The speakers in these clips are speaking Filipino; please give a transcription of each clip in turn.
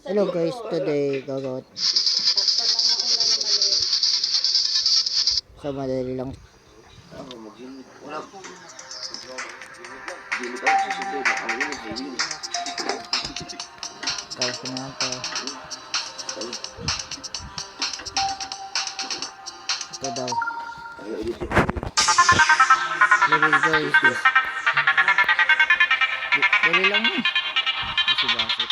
Hello guys, today gagawin sa madali lang. Tapos na ito. Ito daw. Level guys. Dali lang yun. Kasi bakit?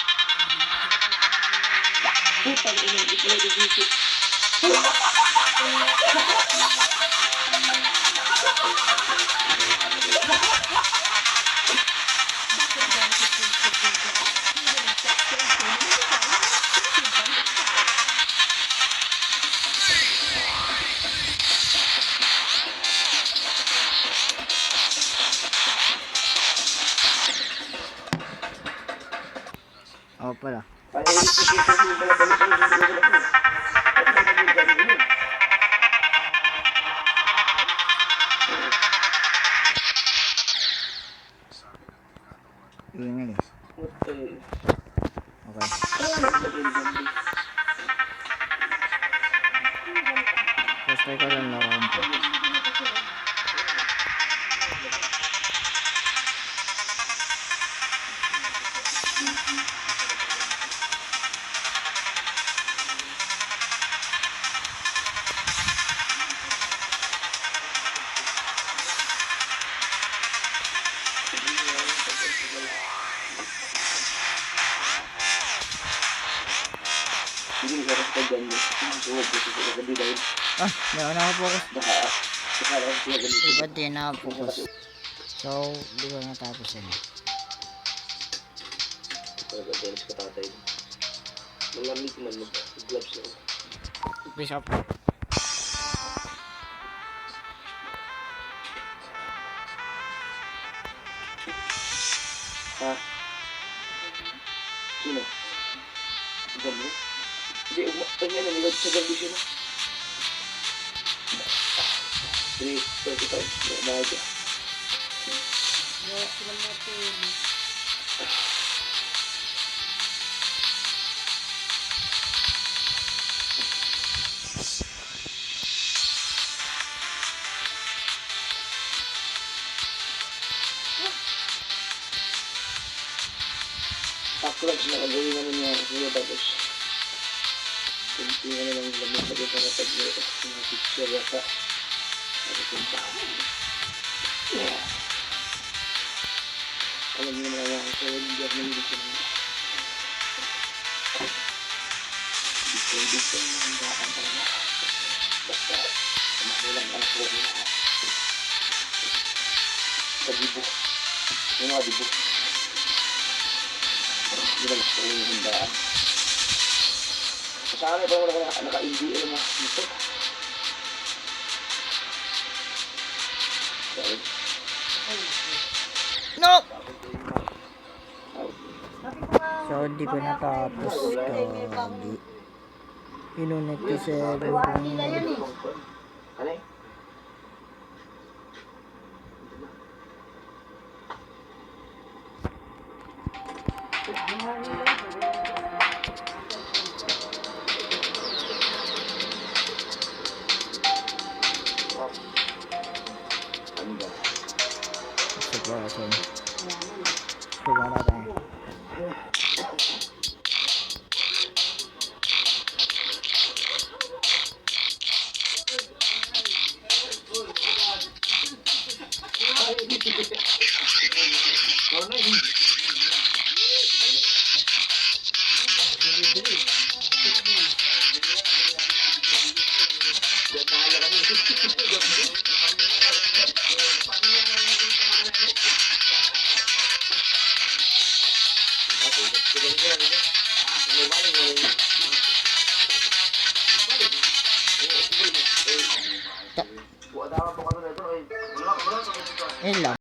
Oh pala. Ingay. Okay. First try ko lang laruan ko. Ah, may nakapokus. Iba din nakapokus. So, di ko natapos yun. Bishop. Ha? Sino? Gabi? Hindi, kanya na nilad sa gabi siya na. 3:35. Maaga. Backlogs na kagawin namin niya kasi tapos kunti na lang lamit sa kita na tagli mga picture yata nakapunta alam niyo naman ako sa hindi ako nang dito dito na ang daan talaga basta makulang anak ko lahat sa dibo yung mga dibo hindi lang gusto yung handaan. Sana pa mo naka-NDL mo dito. No! So, di ko natapos kagi. Inunet ko sa Ano eh? Exploration. Kumana tayo.